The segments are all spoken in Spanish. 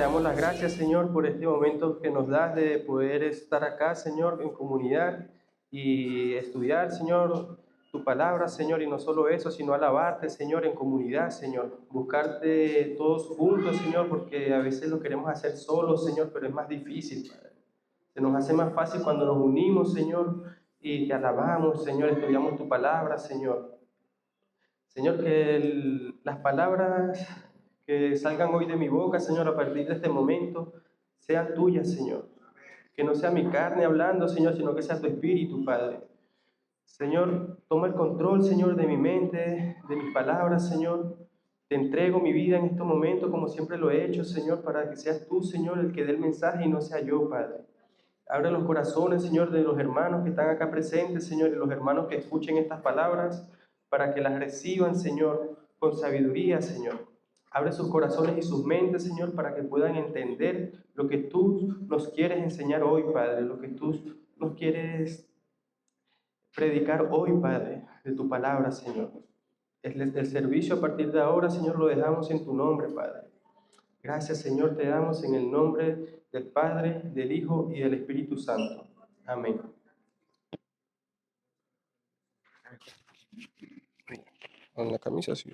te damos las gracias, Señor, por este momento que nos das de poder estar acá, Señor, en comunidad y estudiar, Señor, tu palabra, Señor, y no solo eso, sino alabarte, Señor, en comunidad, Señor. Buscarte todos juntos, Señor, porque a veces lo queremos hacer solos, Señor, pero es más difícil, Padre. Se nos hace más fácil cuando nos unimos, Señor, y te alabamos, Señor, estudiamos tu palabra, Señor. Señor, que las palabras que salgan hoy de mi boca, Señor, a partir de este momento, sean tuyas, Señor. Que no sea mi carne hablando, Señor, sino que sea tu espíritu, Padre. Señor, toma el control, Señor, de mi mente, de mis palabras, Señor. Te entrego mi vida en estos momentos, como siempre lo he hecho, Señor, para que seas tú, Señor, el que dé el mensaje y no sea yo, Padre. Abre los corazones, Señor, de los hermanos que están acá presentes, Señor, y los hermanos que escuchen estas palabras, para que las reciban, Señor, con sabiduría, Señor. Abre sus corazones y sus mentes, Señor, para que puedan entender lo que tú nos quieres enseñar hoy, Padre, lo que tú nos quieres predicar hoy, Padre, de tu palabra, Señor. El servicio a partir de ahora, Señor, lo dejamos en tu nombre, Padre. Gracias, Señor, te damos en el nombre del Padre, del Hijo y del Espíritu Santo. Amén. En la camisa, sí.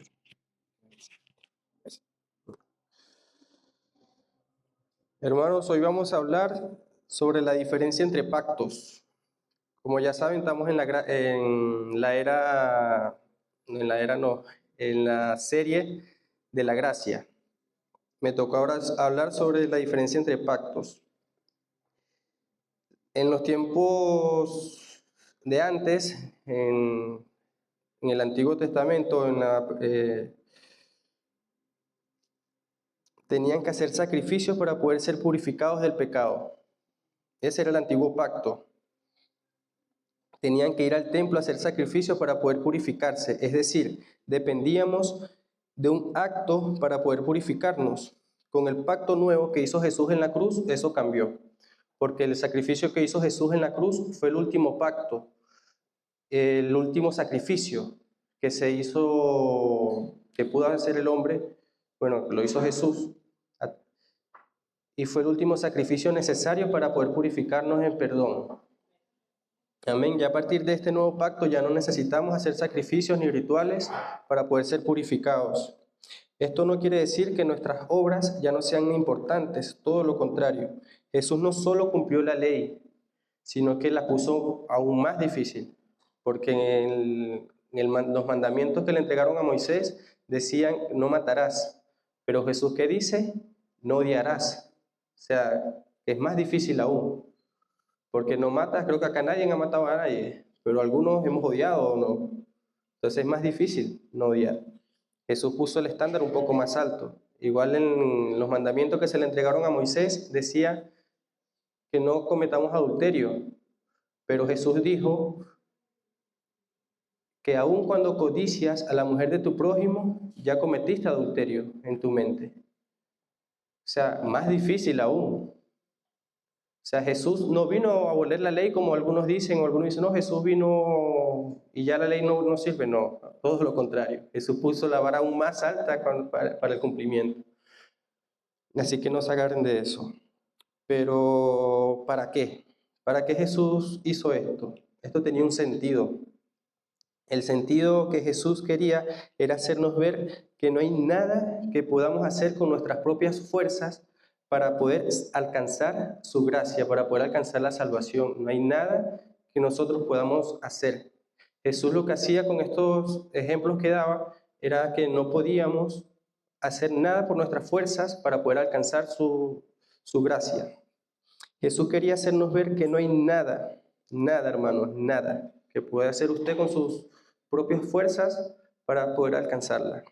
Hermanos, hoy vamos a hablar sobre la diferencia entre pactos. Como ya saben, estamos en la serie de la gracia. Me tocó ahora hablar sobre la diferencia entre pactos. En los tiempos de antes, en el Antiguo Testamento, tenían que hacer sacrificios para poder ser purificados del pecado. Ese era el antiguo pacto. Tenían que ir al templo a hacer sacrificios para poder purificarse. Es decir, dependíamos de un acto para poder purificarnos. Con el pacto nuevo que hizo Jesús en la cruz, eso cambió. Porque el sacrificio que hizo Jesús en la cruz fue el último pacto, el último sacrificio que se hizo, que pudo hacer el hombre, bueno, lo hizo Jesús, y fue el último sacrificio necesario para poder purificarnos en perdón. Amén. Ya a partir de este nuevo pacto ya no necesitamos hacer sacrificios ni rituales para poder ser purificados. Esto no quiere decir que nuestras obras ya no sean importantes, todo lo contrario. Jesús no solo cumplió la ley, sino que la puso aún más difícil, porque los mandamientos que le entregaron a Moisés decían no matarás, pero Jesús ¿qué dice? No odiarás. O sea, es más difícil aún. Porque no matas, creo que acá nadie ha matado a nadie, pero algunos hemos odiado o no. Entonces es más difícil no odiar. Jesús puso el estándar un poco más alto. Igual en los mandamientos que se le entregaron a Moisés decía que no cometamos adulterio, pero Jesús dijo que aun cuando codicias a la mujer de tu prójimo, ya cometiste adulterio en tu mente. O sea, más difícil aún. O sea, Jesús no vino a abolir la ley como algunos dicen, o algunos dicen, no, Jesús vino y ya la ley no sirve. No, todo lo contrario. Jesús puso la vara aún más alta para el cumplimiento. Así que no se agarren de eso. Pero, ¿para qué? ¿Para qué Jesús hizo esto? Esto tenía un sentido. El sentido que Jesús quería era hacernos ver que no hay nada que podamos hacer con nuestras propias fuerzas para poder alcanzar su gracia, para poder alcanzar la salvación. No hay nada que nosotros podamos hacer. Jesús lo que hacía con estos ejemplos que daba era que no podíamos hacer nada por nuestras fuerzas para poder alcanzar su gracia. Jesús quería hacernos ver que no hay nada, hermanos, nada que pueda hacer usted con sus propias fuerzas para poder alcanzarla.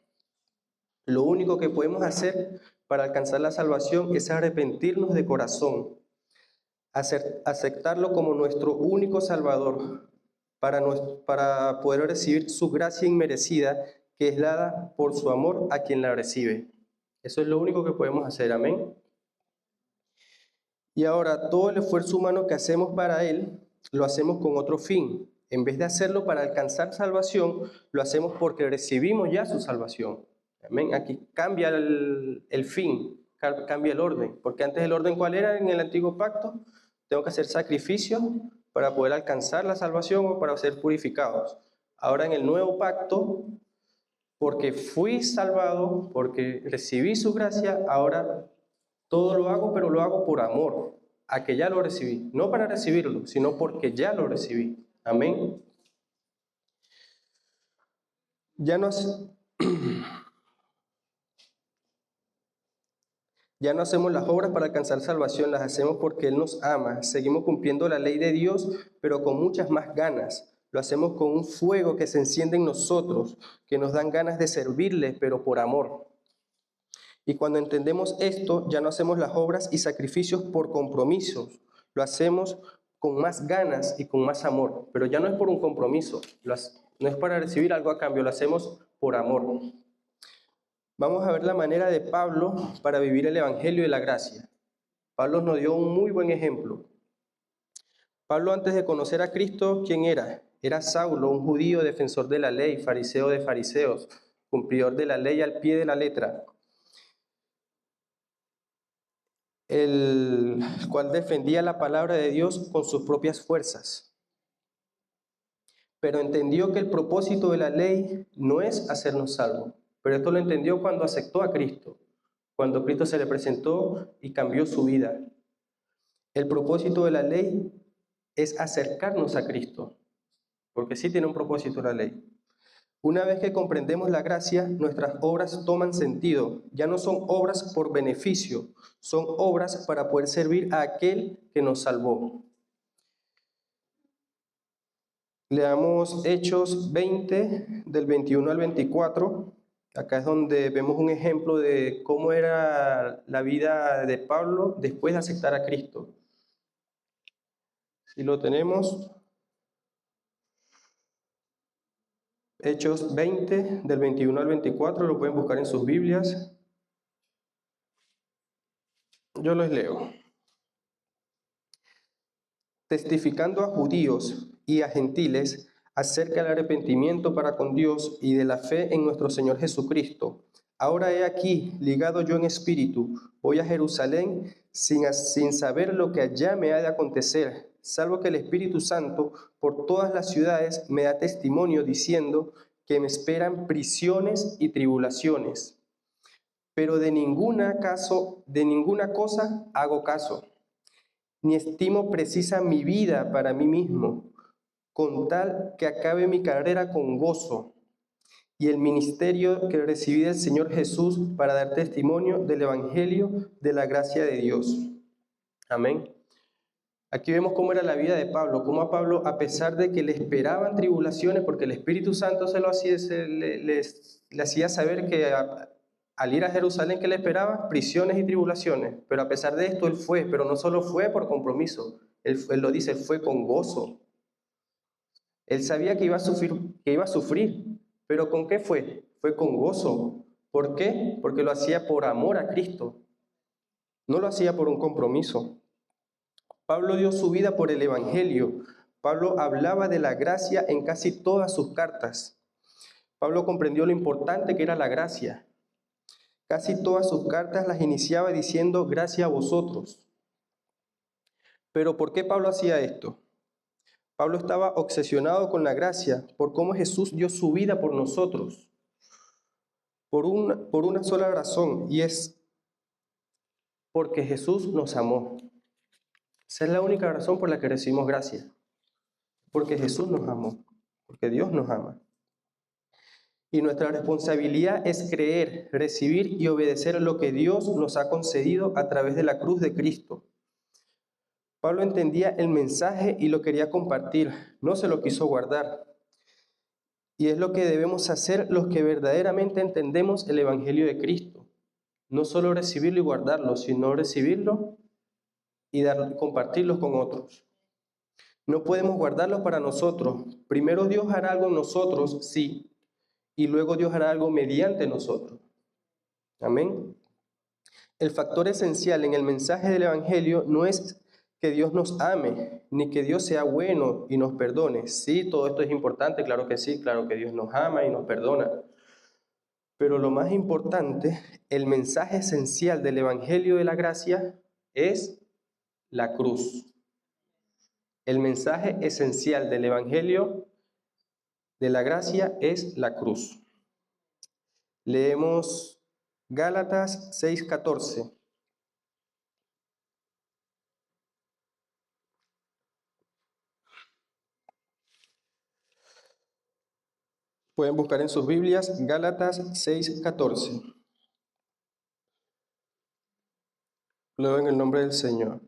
Lo único que podemos hacer para alcanzar la salvación es arrepentirnos de corazón, aceptarlo como nuestro único Salvador, para poder recibir su gracia inmerecida que es dada por su amor a quien la recibe. Eso es lo único que podemos hacer, amén. Y ahora todo el esfuerzo humano que hacemos para Él, lo hacemos con otro fin. En vez de hacerlo para alcanzar salvación, lo hacemos porque recibimos ya su salvación. Amén. Aquí cambia el fin, cambia el orden, porque antes el orden ¿cuál era en el antiguo pacto? Tengo que hacer sacrificios para poder alcanzar la salvación o para ser purificados. Ahora en el nuevo pacto, porque fui salvado, porque recibí su gracia, ahora todo lo hago, pero lo hago por amor, a que ya lo recibí. No para recibirlo, sino porque ya lo recibí. Amén. Ya no hacemos las obras para alcanzar salvación, las hacemos porque Él nos ama. Seguimos cumpliendo la ley de Dios, pero con muchas más ganas. Lo hacemos con un fuego que se enciende en nosotros, que nos dan ganas de servirle, pero por amor. Y cuando entendemos esto, ya no hacemos las obras y sacrificios por compromisos. Lo hacemos con más ganas y con más amor, pero ya no es por un compromiso, no es para recibir algo a cambio, lo hacemos por amor. Vamos a ver la manera de Pablo para vivir el Evangelio de la gracia. Pablo nos dio un muy buen ejemplo. Pablo, antes de conocer a Cristo, ¿quién era? Era Saulo, un judío defensor de la ley, fariseo de fariseos, cumplidor de la ley al pie de la letra, el cual defendía la palabra de Dios con sus propias fuerzas. Pero entendió que el propósito de la ley no es hacernos salvos. Pero esto lo entendió cuando aceptó a Cristo, cuando Cristo se le presentó y cambió su vida. El propósito de la ley es acercarnos a Cristo, porque sí tiene un propósito la ley. Una vez que comprendemos la gracia, nuestras obras toman sentido. Ya no son obras por beneficio, son obras para poder servir a aquel que nos salvó. Leamos Hechos 20, del 21 al 24. Acá es donde vemos un ejemplo de cómo era la vida de Pablo después de aceptar a Cristo. Si lo tenemos, Hechos 20, del 21 al 24, lo pueden buscar en sus Biblias. Yo los leo. Testificando a judíos y a gentiles acerca del arrepentimiento para con Dios y de la fe en nuestro Señor Jesucristo. Ahora he aquí, ligado yo en espíritu, voy a Jerusalén sin saber lo que allá me ha de acontecer, salvo que el Espíritu Santo por todas las ciudades me da testimonio diciendo que me esperan prisiones y tribulaciones. Pero de ninguna cosa hago caso, ni estimo precisa mi vida para mí mismo, con tal que acabe mi carrera con gozo y el ministerio que recibí del Señor Jesús para dar testimonio del Evangelio de la gracia de Dios. Amén. Aquí vemos cómo era la vida de Pablo, cómo a Pablo, a pesar de que le esperaban tribulaciones, porque el Espíritu Santo le hacía saber que al ir a Jerusalén, ¿qué le esperaba? Prisiones y tribulaciones. Pero a pesar de esto, él fue, pero no solo fue por compromiso, él lo dice, fue con gozo. Él sabía que iba a sufrir, pero ¿con qué fue? Fue con gozo. ¿Por qué? Porque lo hacía por amor a Cristo. No lo hacía por un compromiso. Pablo dio su vida por el Evangelio. Pablo hablaba de la gracia en casi todas sus cartas. Pablo comprendió lo importante que era la gracia. Casi todas sus cartas las iniciaba diciendo gracia a vosotros. Pero ¿por qué Pablo hacía esto? Pablo estaba obsesionado con la gracia, por cómo Jesús dio su vida por nosotros. Por una sola razón, y es porque Jesús nos amó. Esa es la única razón por la que recibimos gracia. Porque Jesús nos amó, porque Dios nos ama. Y nuestra responsabilidad es creer, recibir y obedecer lo que Dios nos ha concedido a través de la cruz de Cristo. Pablo entendía el mensaje y lo quería compartir, no se lo quiso guardar. Y es lo que debemos hacer los que verdaderamente entendemos el Evangelio de Cristo. No solo recibirlo y guardarlo, sino recibirlo y compartirlo con otros. No podemos guardarlo para nosotros. Primero Dios hará algo en nosotros, sí, y luego Dios hará algo mediante nosotros. Amén. El factor esencial en el mensaje del Evangelio no es que Dios nos ame, ni que Dios sea bueno y nos perdone. Sí, todo esto es importante, claro que sí, claro que Dios nos ama y nos perdona. Pero lo más importante, el mensaje esencial del Evangelio de la Gracia es la cruz. El mensaje esencial del Evangelio de la Gracia es la cruz. Leemos Gálatas 6:14. Pueden buscar en sus Biblias Gálatas 6:14. Leo en el nombre del Señor.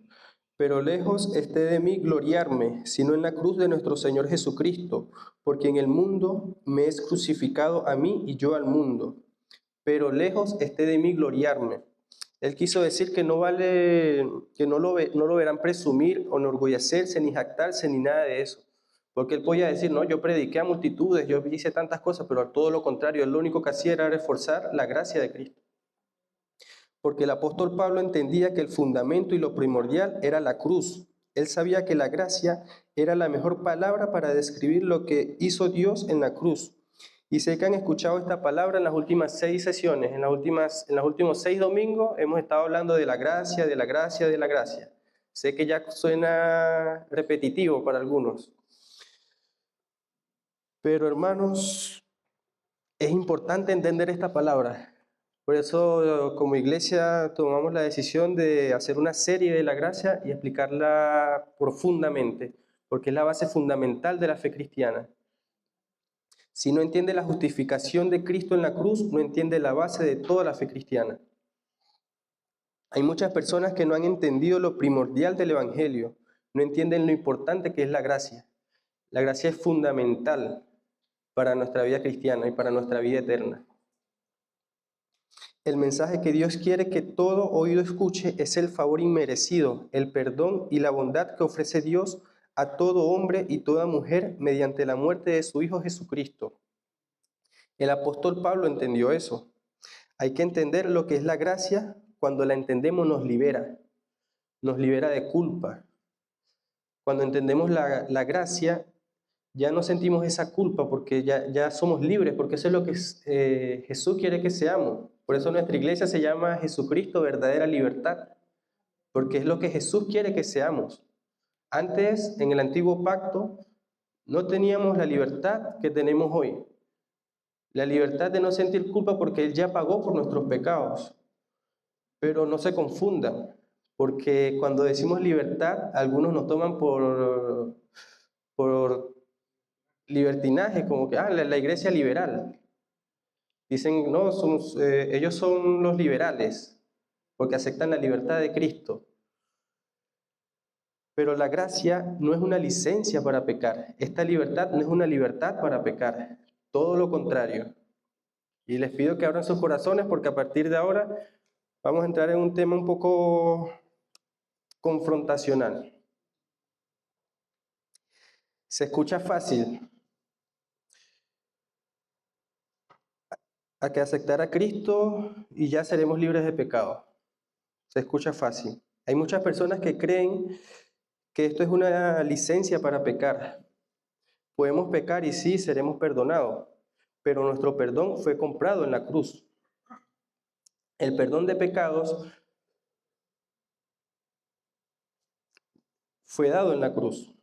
Pero lejos esté de mí gloriarme, sino en la cruz de nuestro Señor Jesucristo, porque en el mundo me es crucificado a mí y yo al mundo. Pero lejos esté de mí gloriarme. Él quiso decir que no vale, que no lo verán presumir o enorgullecerse, ni jactarse, ni nada de eso. Porque él podía decir, no, yo prediqué a multitudes, yo hice tantas cosas, pero todo lo contrario, él lo único que hacía era reforzar la gracia de Cristo. Porque el apóstol Pablo entendía que el fundamento y lo primordial era la cruz. Él sabía que la gracia era la mejor palabra para describir lo que hizo Dios en la cruz. Y sé que han escuchado esta palabra en las últimas 6 sesiones, en los últimos 6 domingos hemos estado hablando de la gracia, de la gracia, de la gracia. Sé que ya suena repetitivo para algunos. Pero hermanos, es importante entender esta palabra. Por eso, como iglesia, tomamos la decisión de hacer una serie de la gracia y explicarla profundamente, porque es la base fundamental de la fe cristiana. Si no entiende la justificación de Cristo en la cruz, no entiende la base de toda la fe cristiana. Hay muchas personas que no han entendido lo primordial del Evangelio, no entienden lo importante que es la gracia. La gracia es fundamental para nuestra vida cristiana y para nuestra vida eterna. El mensaje que Dios quiere que todo oído escuche es el favor inmerecido, el perdón y la bondad que ofrece Dios a todo hombre y toda mujer mediante la muerte de su Hijo Jesucristo. El apóstol Pablo entendió eso. Hay que entender lo que es la gracia. Cuando la entendemos nos libera de culpa. Cuando entendemos la gracia, ya no sentimos esa culpa porque ya somos libres, porque eso es lo que Jesús quiere que seamos. Por eso nuestra iglesia se llama Jesucristo, verdadera libertad, porque es lo que Jesús quiere que seamos. Antes, en el antiguo pacto, no teníamos la libertad que tenemos hoy. La libertad de no sentir culpa porque Él ya pagó por nuestros pecados. Pero no se confundan, porque cuando decimos libertad, algunos nos toman por libertinaje, como que, la iglesia liberal. Dicen, no, ellos son los liberales, porque aceptan la libertad de Cristo. Pero la gracia no es una licencia para pecar. Esta libertad no es una libertad para pecar. Todo lo contrario. Y les pido que abran sus corazones porque a partir de ahora vamos a entrar en un tema un poco confrontacional. Se escucha fácil a que aceptar a Cristo y ya seremos libres de pecado. Se escucha fácil. Hay muchas personas que creen que esto es una licencia para pecar. Podemos pecar y sí, seremos perdonados, pero nuestro perdón fue comprado en la cruz. El perdón de pecados fue dado en la cruz.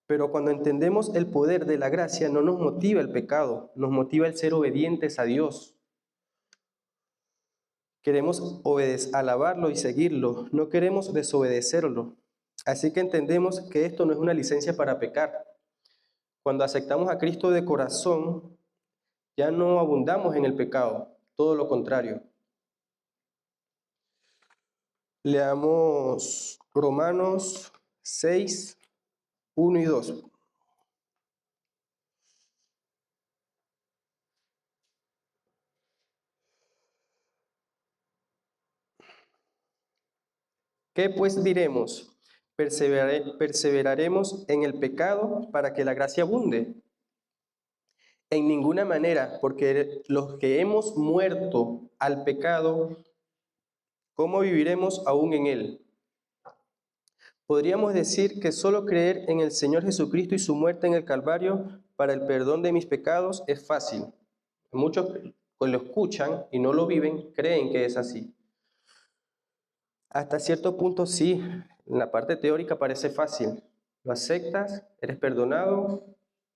Pero cuando entendemos el poder de la gracia, no nos motiva el pecado, nos motiva el ser obedientes a Dios. Queremos alabarlo y seguirlo, no queremos desobedecerlo. Así que entendemos que esto no es una licencia para pecar. Cuando aceptamos a Cristo de corazón, ya no abundamos en el pecado, todo lo contrario. Leamos Romanos 6, 1 y 2. ¿Qué pues diremos? ¿Perseveraremos en el pecado para que la gracia abunde? En ninguna manera, porque los que hemos muerto al pecado, ¿cómo viviremos aún en él? Podríamos decir que solo creer en el Señor Jesucristo y su muerte en el Calvario para el perdón de mis pecados es fácil. Muchos lo escuchan y no lo viven, creen que es así. Hasta cierto punto sí, en la parte teórica parece fácil. Lo aceptas, eres perdonado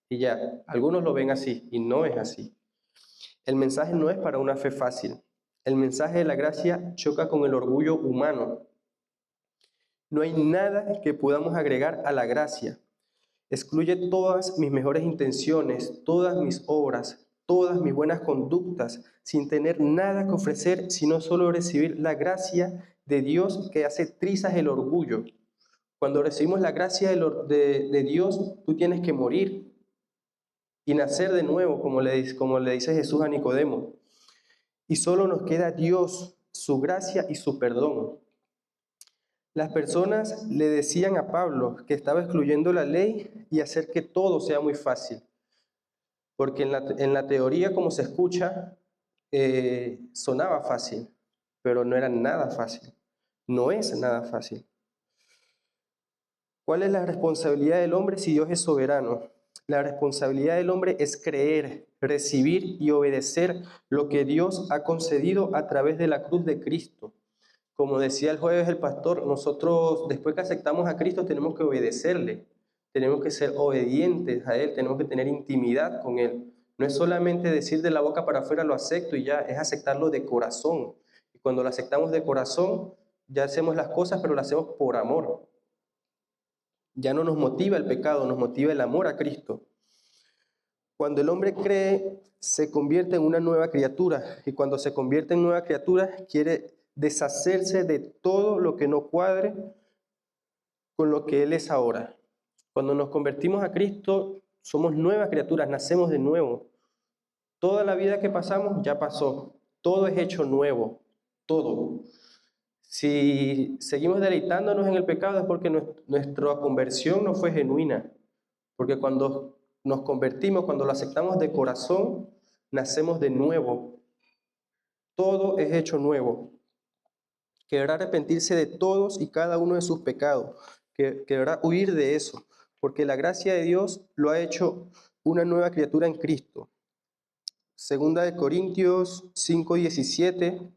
y ya. Algunos lo ven así y no es así. El mensaje no es para una fe fácil. El mensaje de la gracia choca con el orgullo humano. No hay nada que podamos agregar a la gracia. Excluye todas mis mejores intenciones, todas mis obras, todas mis buenas conductas, sin tener nada que ofrecer, sino solo recibir la gracia de Dios que hace trizas el orgullo. Cuando recibimos la gracia de Dios, tú tienes que morir y nacer de nuevo, como le dice Jesús a Nicodemo. Y solo nos queda Dios, su gracia y su perdón. Las personas le decían a Pablo que estaba excluyendo la ley y hacer que todo sea muy fácil. Porque en la teoría, como se escucha, sonaba fácil, pero no era nada fácil. No es nada fácil. ¿Cuál es la responsabilidad del hombre si Dios es soberano? La responsabilidad del hombre es creer, recibir y obedecer lo que Dios ha concedido a través de la cruz de Cristo. Como decía el jueves el pastor, nosotros después que aceptamos a Cristo tenemos que obedecerle, tenemos que ser obedientes a Él, tenemos que tener intimidad con Él. No es solamente decir de la boca para afuera lo acepto y ya, es aceptarlo de corazón. Y cuando lo aceptamos de corazón, ya hacemos las cosas, pero las hacemos por amor. Ya no nos motiva el pecado, nos motiva el amor a Cristo. Cuando el hombre cree, se convierte en una nueva criatura. Y cuando se convierte en nueva criatura, quiere deshacerse de todo lo que no cuadre con lo que Él es ahora. Cuando nos convertimos a Cristo, somos nuevas criaturas, nacemos de nuevo. Toda la vida que pasamos ya pasó. Todo es hecho nuevo. Todo. Si seguimos deleitándonos en el pecado es porque nuestra conversión no fue genuina. Porque cuando nos convertimos, cuando lo aceptamos de corazón, nacemos de nuevo. Todo es hecho nuevo. Querrá arrepentirse de todos y cada uno de sus pecados. Querrá huir de eso. Porque la gracia de Dios lo ha hecho una nueva criatura en Cristo. Segunda de Corintios 5:17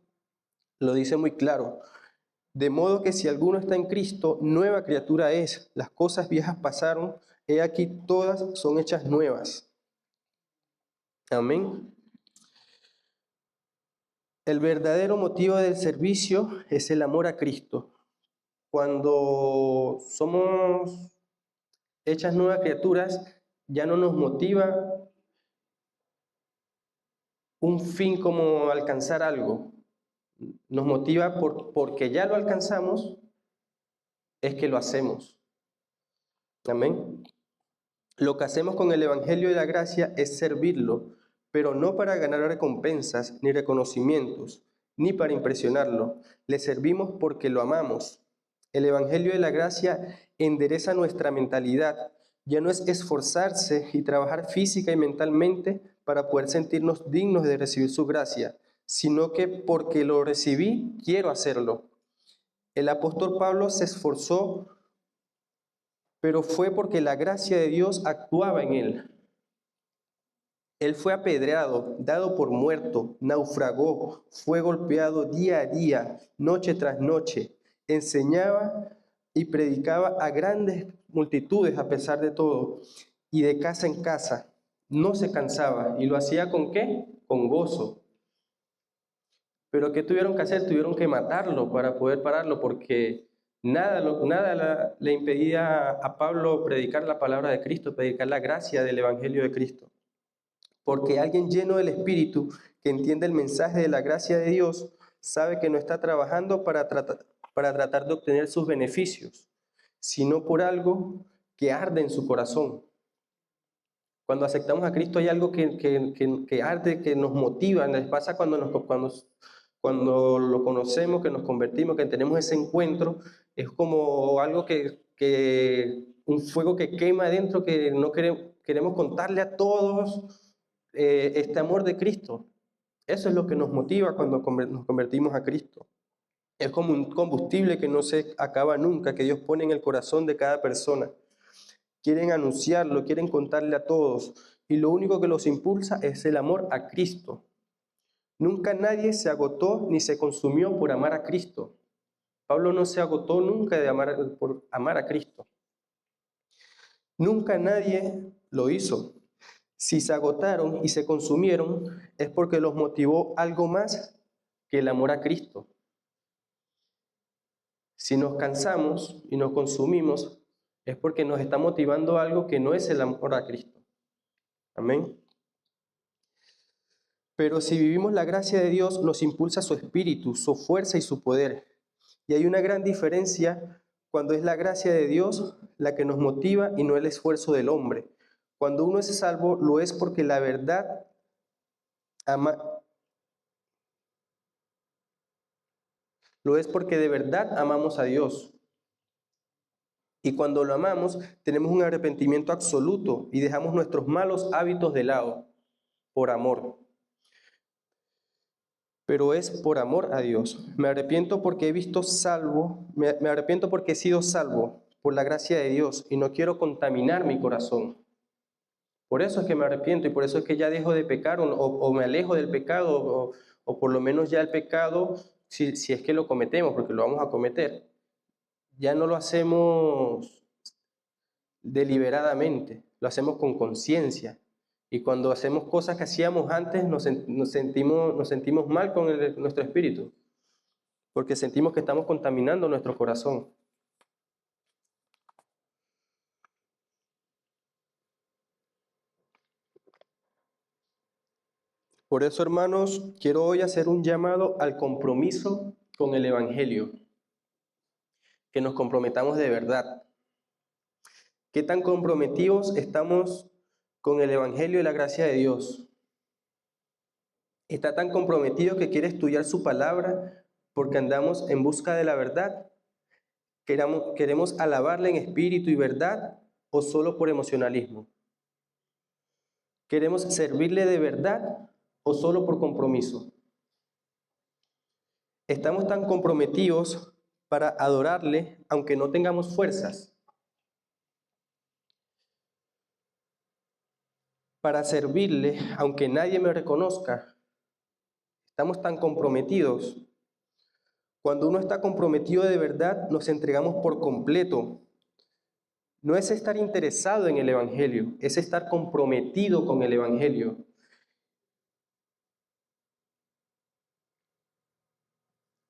lo dice muy claro. De modo que si alguno está en Cristo, nueva criatura es. Las cosas viejas pasaron, he aquí todas son hechas nuevas. Amén. El verdadero motivo del servicio es el amor a Cristo. Cuando somos hechas nuevas criaturas, ya no nos motiva un fin como alcanzar algo. Nos motiva porque ya lo alcanzamos, es que lo hacemos. Amén. Lo que hacemos con el Evangelio de la Gracia es servirlo, pero no para ganar recompensas ni reconocimientos, ni para impresionarlo. Le servimos porque lo amamos. El Evangelio de la Gracia endereza nuestra mentalidad. Ya no es esforzarse y trabajar física y mentalmente para poder sentirnos dignos de recibir su gracia, sino que porque lo recibí, quiero hacerlo. El apóstol Pablo se esforzó, pero fue porque la gracia de Dios actuaba en él. Él fue apedreado, dado por muerto, naufragó, fue golpeado día a día, noche tras noche. Enseñaba y predicaba a grandes multitudes a pesar de todo, y de casa en casa. No se cansaba. ¿Y lo hacía con qué? Con gozo. Pero ¿qué tuvieron que hacer? Tuvieron que matarlo para poder pararlo, porque nada le impedía a Pablo predicar la palabra de Cristo, predicar la gracia del Evangelio de Cristo. Porque alguien lleno del Espíritu, que entiende el mensaje de la gracia de Dios, sabe que no está trabajando para tratar de obtener sus beneficios, sino por algo que arde en su corazón. Cuando aceptamos a Cristo hay algo que arde, que nos motiva. Nos pasa cuando lo conocemos, que nos convertimos, que tenemos ese encuentro. Es como algo un fuego que quema adentro, que no queremos contarle a todos este amor de Cristo. Eso es lo que nos motiva cuando nos convertimos a Cristo. Es como un combustible que no se acaba nunca, que Dios pone en el corazón de cada persona. Quieren anunciarlo, quieren contarle a todos, y lo único que los impulsa es el amor a Cristo. Nunca nadie se agotó ni se consumió por amar a Cristo. Pablo no se agotó nunca por amar a Cristo. Nunca nadie lo hizo. Si se agotaron y se consumieron, es porque los motivó algo más que el amor a Cristo. Si nos cansamos y nos consumimos, es porque nos está motivando algo que no es el amor a Cristo. Amén. Pero si vivimos la gracia de Dios, nos impulsa su espíritu, su fuerza y su poder. Y hay una gran diferencia cuando es la gracia de Dios la que nos motiva y no el esfuerzo del hombre. Cuando uno es salvo, lo es porque la verdad ama, lo es porque de verdad amamos a Dios. Y cuando lo amamos, tenemos un arrepentimiento absoluto y dejamos nuestros malos hábitos de lado por amor. Pero es por amor a Dios. Me arrepiento porque me arrepiento porque he sido salvo por la gracia de Dios y no quiero contaminar mi corazón. Por eso es que me arrepiento y por eso es que ya dejo de pecar o me alejo del pecado o por lo menos ya el pecado, si es que lo cometemos, porque lo vamos a cometer, ya no lo hacemos deliberadamente, lo hacemos con conciencia. Y cuando hacemos cosas que hacíamos antes, nos sentimos mal con nuestro espíritu, porque sentimos que estamos contaminando nuestro corazón. Por eso, hermanos, quiero hoy hacer un llamado al compromiso con el Evangelio, que nos comprometamos de verdad. ¿Qué tan comprometidos estamos con el Evangelio y la gracia de Dios? ¿Está tan comprometido que quiere estudiar su palabra porque andamos en busca de la verdad? ¿Queremos alabarle en espíritu y verdad o solo por emocionalismo? ¿Queremos servirle de verdad o solo por compromiso? ¿Estamos tan comprometidos para adorarle aunque no tengamos fuerzas? Para servirle aunque nadie me reconozca. Estamos tan comprometidos. Cuando uno está comprometido de verdad, nos entregamos por completo. No es estar interesado en el Evangelio, es estar comprometido con el Evangelio.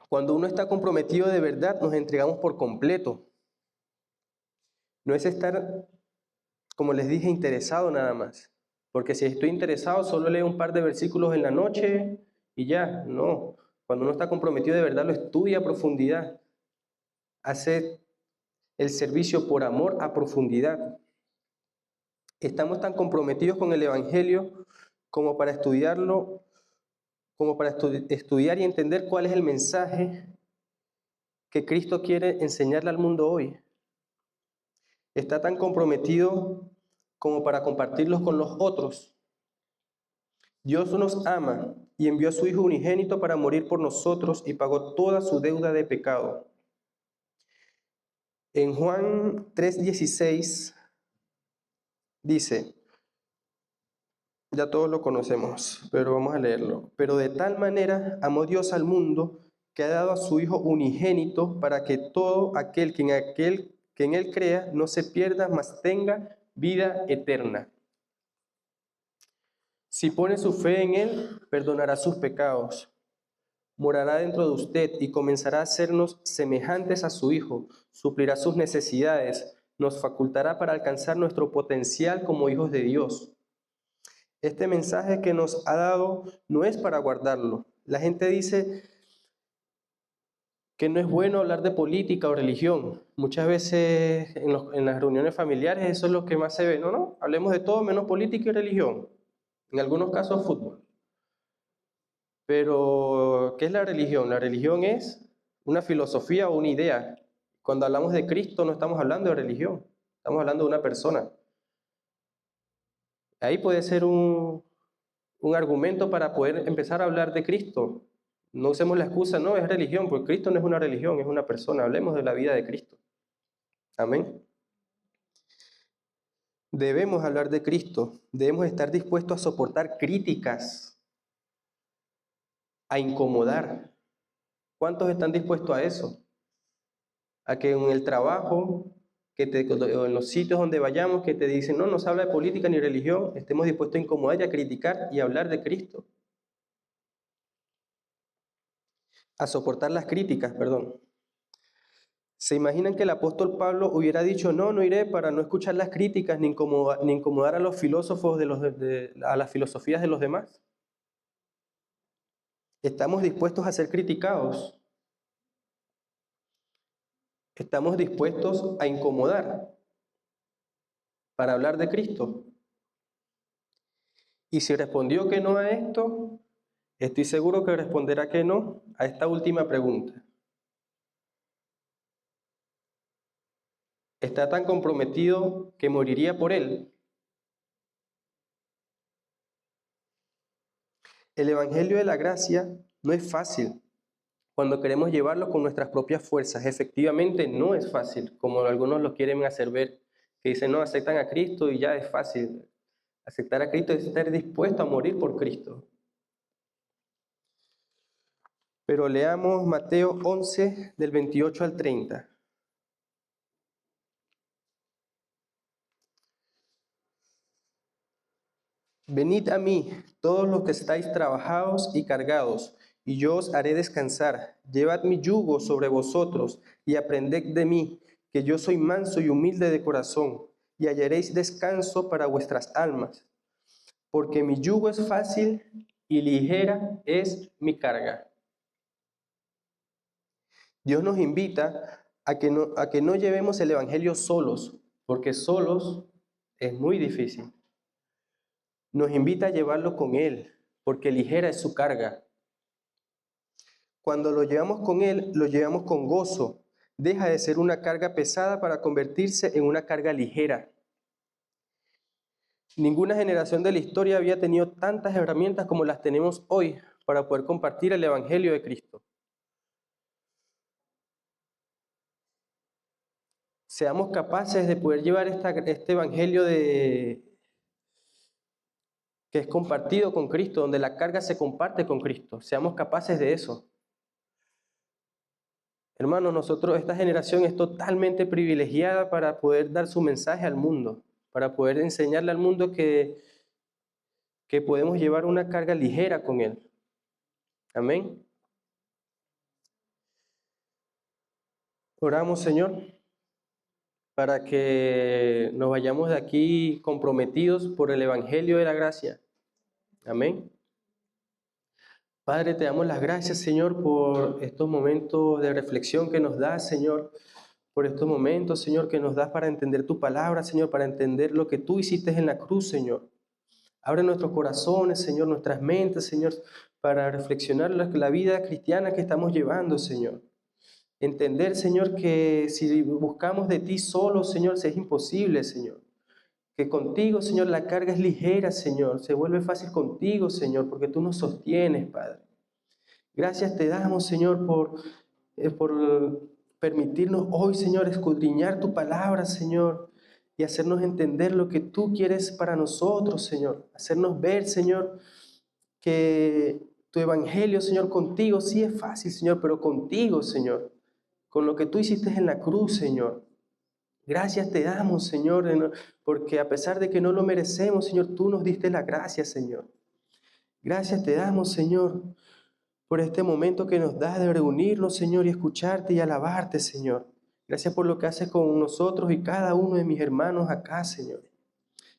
Cuando uno está comprometido de verdad, nos entregamos por completo. No es estar, como les dije, interesado nada más. Porque si estoy interesado, solo leo un par de versículos en la noche y ya. No. Cuando uno está comprometido de verdad, lo estudia a profundidad. Hace el servicio por amor a profundidad. Estamos tan comprometidos con el Evangelio como para estudiarlo, como para estudiar y entender cuál es el mensaje que Cristo quiere enseñarle al mundo hoy. Está tan comprometido como para compartirlos con los otros. Dios nos ama y envió a su Hijo unigénito para morir por nosotros y pagó toda su deuda de pecado. En Juan 3:16 dice, ya todos lo conocemos, pero vamos a leerlo. Pero de tal manera amó Dios al mundo que ha dado a su Hijo unigénito para que todo aquel que en él crea no se pierda, mas tenga vida eterna. Si pone su fe en él, perdonará sus pecados, morará dentro de usted y comenzará a hacernos semejantes a su Hijo, suplirá sus necesidades, nos facultará para alcanzar nuestro potencial como hijos de Dios. Este mensaje que nos ha dado no es para guardarlo. La gente dice que no es bueno hablar de política o religión. Muchas veces en las reuniones familiares eso es lo que más se ve. No, hablemos de todo menos política y religión. En algunos casos fútbol. Pero, ¿qué es la religión? La religión es una filosofía o una idea. Cuando hablamos de Cristo no estamos hablando de religión, estamos hablando de una persona. Ahí puede ser un argumento para poder empezar a hablar de Cristo. No usemos la excusa, no, es religión, porque Cristo no es una religión, es una persona. Hablemos de la vida de Cristo. Amén. Debemos hablar de Cristo, debemos estar dispuestos a soportar críticas. a incomodar. ¿Cuántos están dispuestos a eso? A que en el trabajo, o en los sitios donde vayamos, que te dicen, no se habla de política ni religión, estemos dispuestos a incomodar y a criticar y a hablar de Cristo. A soportar las críticas, perdón. ¿Se imaginan que el apóstol Pablo hubiera dicho, no iré para no escuchar las críticas ni incomodar a los filósofos a las filosofías de los demás? ¿Estamos dispuestos a ser criticados? ¿Estamos dispuestos a incomodar para hablar de Cristo? Y si respondió que no a esto, estoy seguro que responderá que no a esta última pregunta. ¿Está tan comprometido que moriría por él? El Evangelio de la Gracia no es fácil cuando queremos llevarlo con nuestras propias fuerzas. Efectivamente no es fácil, como algunos lo quieren hacer ver, que dicen, no, aceptan a Cristo y ya es fácil. Aceptar a Cristo es estar dispuesto a morir por Cristo. Pero leamos Mateo 11, del 28 al 30. Venid a mí, todos los que estáis trabajados y cargados, y yo os haré descansar. Llevad mi yugo sobre vosotros, y aprended de mí, que yo soy manso y humilde de corazón, y hallaréis descanso para vuestras almas. Porque mi yugo es fácil y ligera es mi carga. Dios nos invita a que no llevemos el Evangelio solos, porque solos es muy difícil. Nos invita a llevarlo con Él, porque ligera es su carga. Cuando lo llevamos con Él, lo llevamos con gozo. Deja de ser una carga pesada para convertirse en una carga ligera. Ninguna generación de la historia había tenido tantas herramientas como las tenemos hoy para poder compartir el Evangelio de Cristo. Seamos capaces de poder llevar este Evangelio que es compartido con Cristo, donde la carga se comparte con Cristo. Seamos capaces de eso. Hermanos, esta generación es totalmente privilegiada para poder dar su mensaje al mundo, para poder enseñarle al mundo que podemos llevar una carga ligera con Él. Amén. Oramos, Señor, para que nos vayamos de aquí comprometidos por el Evangelio de la Gracia. Amén. Padre, te damos las gracias, Señor, por estos momentos de reflexión que nos das, Señor, por estos momentos, Señor, que nos das para entender tu palabra, Señor, para entender lo que tú hiciste en la cruz, Señor. Abre nuestros corazones, Señor, nuestras mentes, Señor, para reflexionar la vida cristiana que estamos llevando, Señor. Entender, Señor, que si buscamos de ti solo, Señor, es imposible, Señor. Que contigo, Señor, la carga es ligera, Señor. Se vuelve fácil contigo, Señor, porque tú nos sostienes, Padre. Gracias te damos, Señor, por permitirnos hoy, Señor, escudriñar tu palabra, Señor, y hacernos entender lo que tú quieres para nosotros, Señor. Hacernos ver, Señor, que tu evangelio, Señor, contigo sí es fácil, Señor, pero contigo, Señor, con lo que tú hiciste en la cruz, Señor. Gracias te damos, Señor, porque a pesar de que no lo merecemos, Señor, tú nos diste la gracia, Señor. Gracias te damos, Señor, por este momento que nos das de reunirnos, Señor, y escucharte y alabarte, Señor. Gracias por lo que haces con nosotros y cada uno de mis hermanos acá, Señor.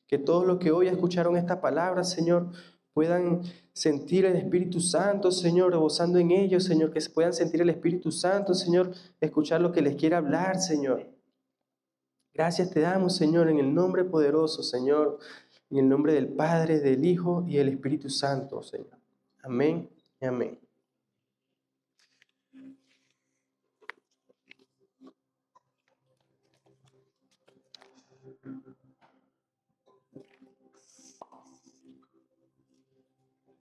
Que todos los que hoy escucharon esta palabra, Señor, puedan sentir el Espíritu Santo, Señor, rebosando en ellos, Señor, que puedan sentir el Espíritu Santo, Señor, escuchar lo que les quiera hablar, Señor. Gracias te damos, Señor, en el nombre poderoso, Señor, en el nombre del Padre, del Hijo y del Espíritu Santo, Señor. Amén y amén.